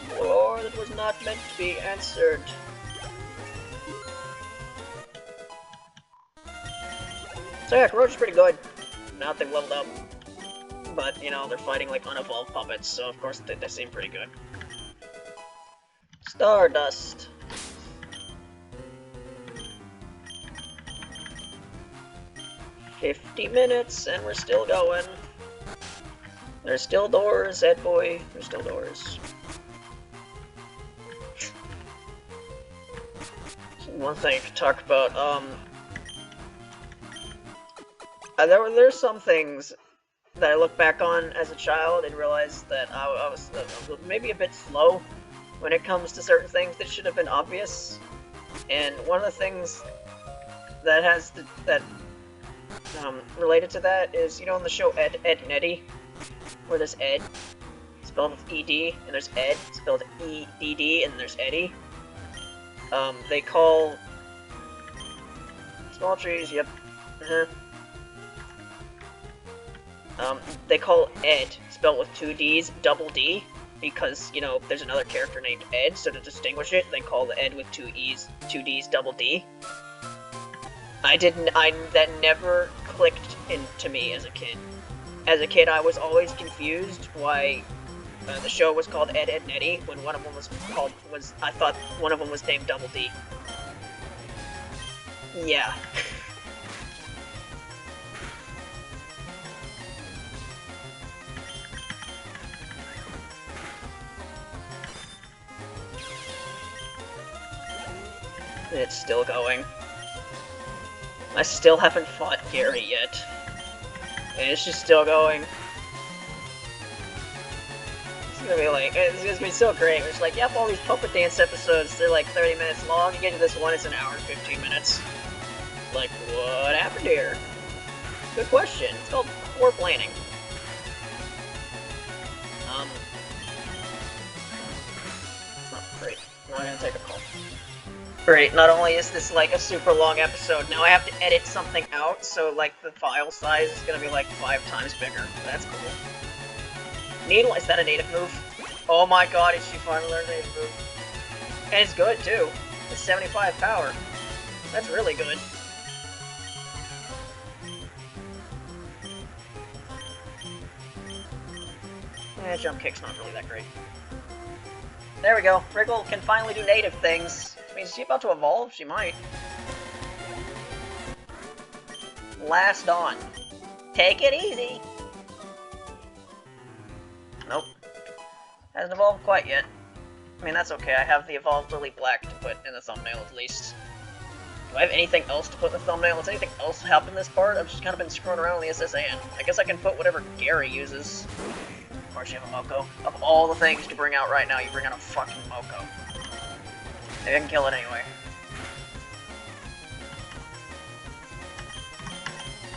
Some lore that was not meant to be answered. So yeah, Kuroji's pretty good. Now that they've leveled up. But, you know, they're fighting like unevolved puppets, so of course they seem pretty good. Stardust. "50 minutes and we're still going. There's still doors, Ed boy. There's still doors." So one thing to talk about, there's some things that I look back on as a child and realize that I was maybe a bit slow when it comes to certain things that should have been obvious. And one of the things that related to that is, you know, in the show Ed, Edd n Eddy, where there's Ed, spelled with ED, and there's Ed, spelled EDD, and there's Eddie. They call small trees, yep. They call Ed, spelled with 2 D's, double D, because, you know, there's another character named Ed, so to distinguish it, they call the Ed with 2 E's, 2 D's, double D. That never clicked into me as a kid. As a kid, I was always confused why the show was called Ed, Edd n Eddy, when one of them I thought one of them was named Double D. Yeah. It's still going. I still haven't fought Gary yet. And it's just still going. It's gonna be like, it's gonna be so great. It's like, yep, all these puppet dance episodes, they're like 30 minutes long. You get to this one, it's an hour and 15 minutes. Like, what happened here? Good question. It's called poor planning. It's not great. Now I'm gonna take a call. Great, not only is this like a super long episode, now I have to edit something out, so like the file size is gonna be like 5 times bigger. That's cool. Needle, is that a native move? Oh my god, is she finally learned a native move? And it's good too. It's 75 power. That's really good. Jump kick's not really that great. There we go. Wriggle can finally do native things. I mean, is she about to evolve? She might. Last on. Take it easy! Nope. Hasn't evolved quite yet. I mean, that's okay. I have the evolved Lily Black to put in the thumbnail at least. Do I have anything else to put in the thumbnail? Has anything else happened this part? I've just kind of been screwing around with the SSN. I guess I can put whatever Gary uses. Of course you have a Moko. Of all the things to bring out right now, you bring out a fucking Moko. Maybe I can kill it anyway.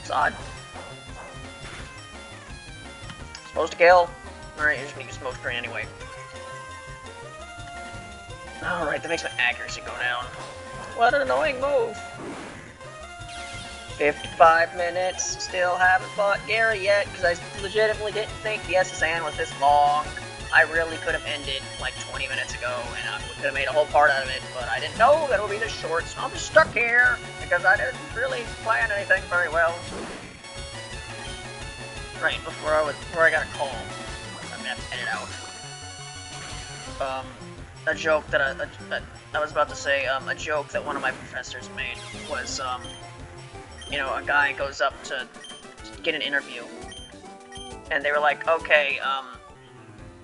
It's odd. Supposed to kill. Alright, you're just gonna use Smoke Screen anyway. Alright, that makes my accuracy go down. What an annoying move! 55 minutes, still haven't fought Gary yet, because I legitimately didn't think the SSN was this long. I really could have ended like 20 minutes ago, and I could have made a whole part out of it, but I didn't know that it would be this short, so I'm just stuck here, because I didn't really plan anything very well. Right, before I got a call, I'm gonna have to edit out. A joke that I was about to say, a joke that one of my professors made was, you know, a guy goes up to get an interview, and they were like, okay,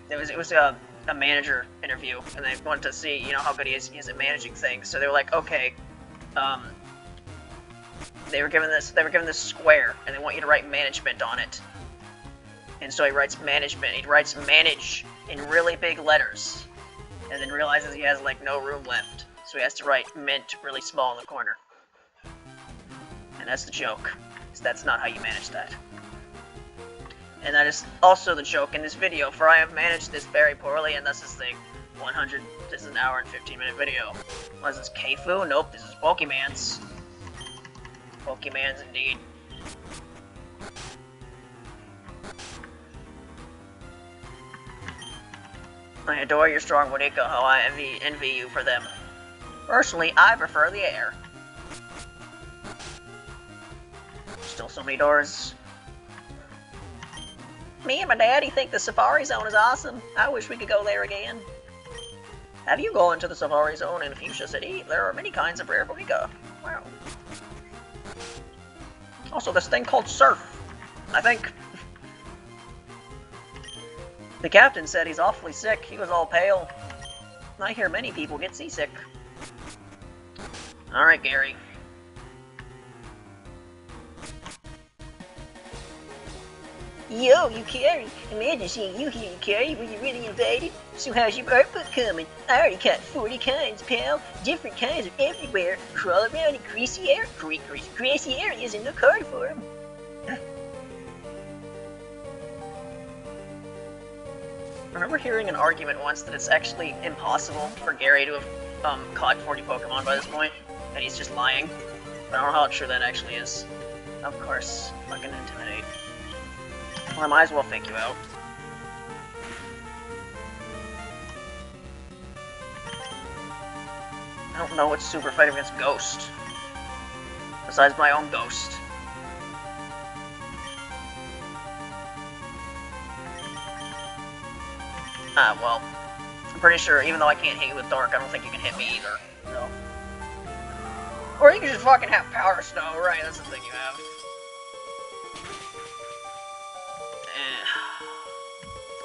it was a manager interview, and they wanted to see, you know, how good he is at managing things. So they were like, okay, they were given this square, and they want you to write management on it. And so he writes management. He writes manage in really big letters, and then realizes he has like no room left, so he has to write mint really small in the corner. And that's the joke. That's not how you manage that. And that is also the joke in this video, for I have managed this very poorly, and thus is the 100, this is an hour and 15-minute video. What is this, Keifu? Nope, this is Pokemans. Pokemans indeed. I adore your strong Wadika, how I envy you for them. Personally, I prefer the air. Still so many doors. Me and my daddy think the Safari Zone is awesome. I wish we could go there again. Have you gone to the Safari Zone in Fuchsia City? There are many kinds of rare Wadika. Wow. Also, this thing called Surf, I think. The captain said he's awfully sick. He was all pale. I hear many people get seasick. Alright, Gary. Yo, you Carrie! Imagine seeing you here, Carrie. Were you really invited? So how's your art book coming? I already caught 40 kinds, pal. Different kinds are everywhere. Crawl around in greasy areas and look hard for them. I remember hearing an argument once that it's actually impossible for Gary to have caught 40 Pokemon by this point, and he's just lying. But I don't know how true that actually is. Of course, fucking intimidate. Well, I might as well fake you out. I don't know what's super effective against Ghost. Besides my own Ghost. Well, I'm pretty sure, even though I can't hit you with Dark, I don't think you can hit me either, so. Or you can just fucking have Power Snow, right, that's the thing you have.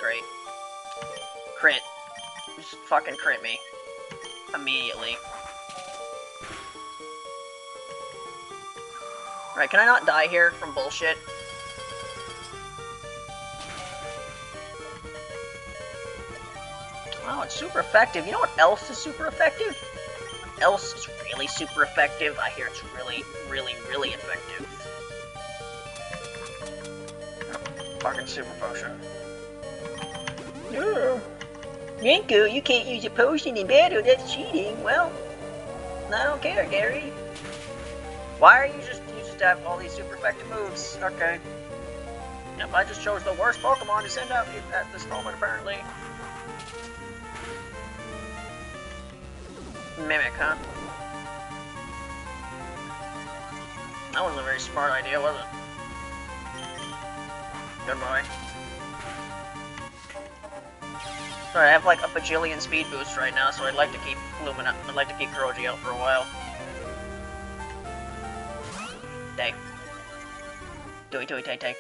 Great. Crit. Just fucking crit me. Immediately. Right, can I not die here from bullshit? Wow, it's super effective. You know what else is super effective? What else is really super effective? I hear it's really, really, really effective. Oh, fucking super potion. No. Renko, you can't use a potion in battle, that's cheating. Well, I don't care, Gary. Why are you just have all these super effective moves? Okay. Yep, I just chose the worst Pokemon to send out at this moment, apparently. Mimic, huh? That wasn't a very smart idea, was it? Goodbye. Sorry, I have like a bajillion speed boosts right now, so I'd like to keep I'd like to keep Kuroji out for a while. Day. Tay.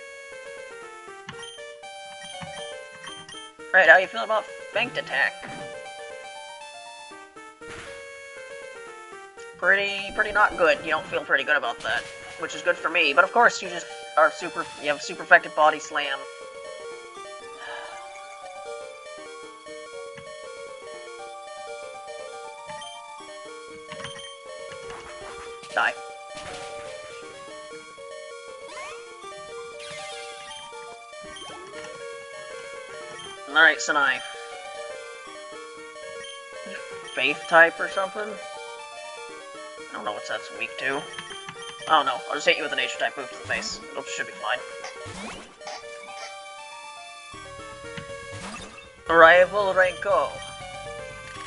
Right, how you feel about Banked Attack? Pretty not good. You don't feel pretty good about that, which is good for me. But of course, you just are you have super effective Body Slam. Die. Alright, Sanai. Faith type or something? I don't know what that's weak to. I don't know. I'll just hit you with a nature type move to the face. It should be fine. Rival Renko.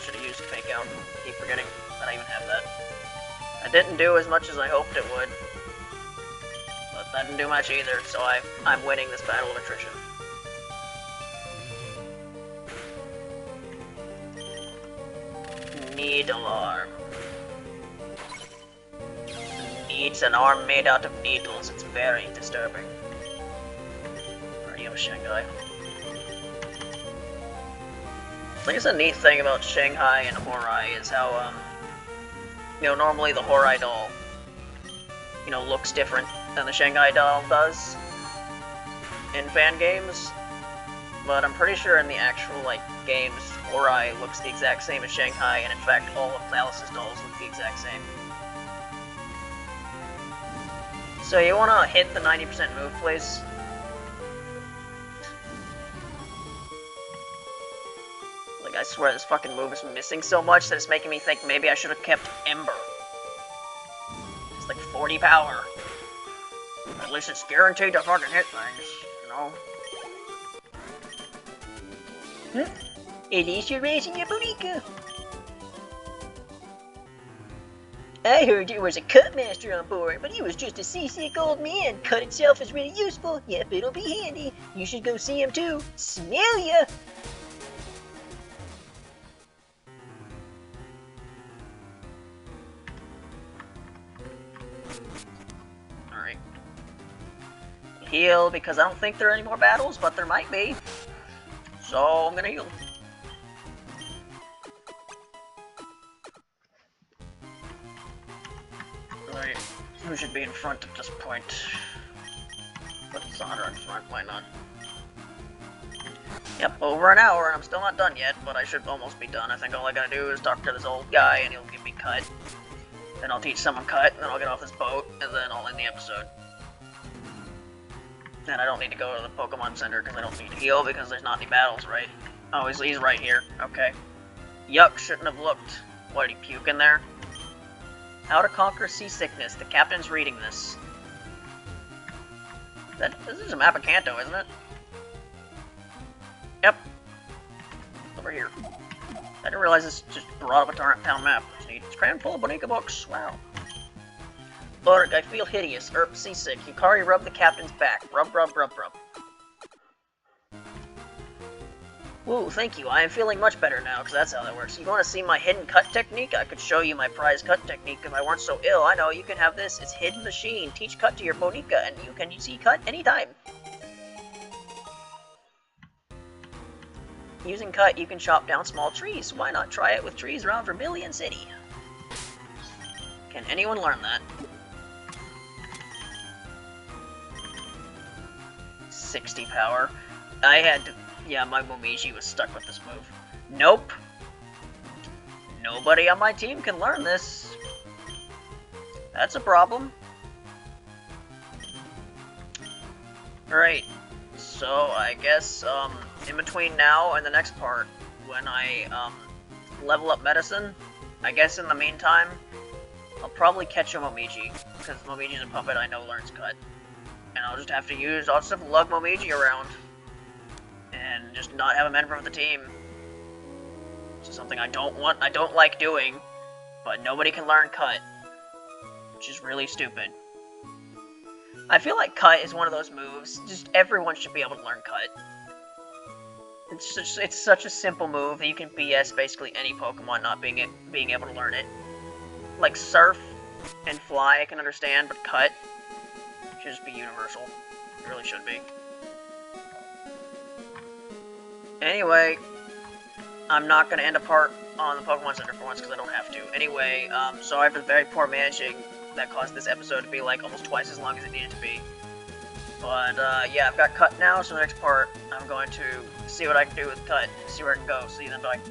Should have used a fake out. Keep forgetting that I even have that. I didn't do as much as I hoped it would. But that didn't do much either, so I'm winning this battle of attrition. Needle arm. Needs an arm made out of needles. It's very disturbing. Radio Shanghai. I guess a neat thing about Shanghai and Horai is how, you know, normally the Horai doll, you know, looks different than the Shanghai doll does in fan games. But I'm pretty sure in the actual, like, games, Horai looks the exact same as Shanghai, and in fact, all of Alice's dolls look the exact same. So you wanna hit the 90% move, please? Like, I swear this fucking move is missing so much that it's making me think maybe I should have kept Ember. It's like 40 power. At least it's guaranteed to fucking hit things, you know? At least you're raising your Bonica. I heard there was a cut master on board, but he was just a seasick old man. Cut itself is really useful. Yep, it'll be handy. You should go see him too. Smell ya! Alright. Heal, because I don't think there are any more battles, but there might be. So, I'm gonna heal. Alright, who should be in front at this point? Put Sandra in front, why not? Yep, over an hour, and I'm still not done yet, but I should almost be done. I think all I gotta do is talk to this old guy, and he'll give me cut. Then I'll teach someone cut, and then I'll get off this boat, and then I'll end the episode. And I don't need to go to the Pokemon Center, because I don't need to heal, because there's not any battles, right? Oh, he's right here. Okay. Yuck, shouldn't have looked. What, did he puke in there? How to conquer seasickness. The captain's reading this. This is a map of Kanto, isn't it? Yep. Over here. I didn't realize this just brought up a town map. It's crammed full of Bonica books. Wow. Lord, I feel hideous. Seasick. Yukari, rub the captain's back. Rub, rub, rub, rub. Woo, thank you. I am feeling much better now, because that's how that works. You want to see my hidden cut technique? I could show you my prize cut technique if I weren't so ill. I know, you can have this. It's Hidden Machine. Teach cut to your Bonica, and you can see cut anytime. Using cut, you can chop down small trees. Why not try it with trees around Vermilion City? Can anyone learn that? 60 power. I had to... Yeah, my Momiji was stuck with this move. Nope. Nobody on my team can learn this. That's a problem. Alright. So, I guess, in between now and the next part, when I, level up medicine, I guess in the meantime, I'll probably catch a Momiji, because Momiji's a puppet I know learns cut. And I'll just have to lug Momiji around. And just not have a member of the team. Which is something I don't like doing, but nobody can learn cut. Which is really stupid. I feel like cut is one of those moves, just everyone should be able to learn cut. It's such a simple move that you can BS basically any Pokemon not being able to learn it. Like Surf and Fly I can understand, but cut should just be universal. It really should be. Anyway, I'm not going to end a part on the Pokemon Center for once because I don't have to. Anyway, sorry for the very poor managing that caused this episode to be like almost twice as long as it needed to be. But yeah, I've got cut now, so the next part I'm going to see what I can do with cut, see where I can go. See you then, bye.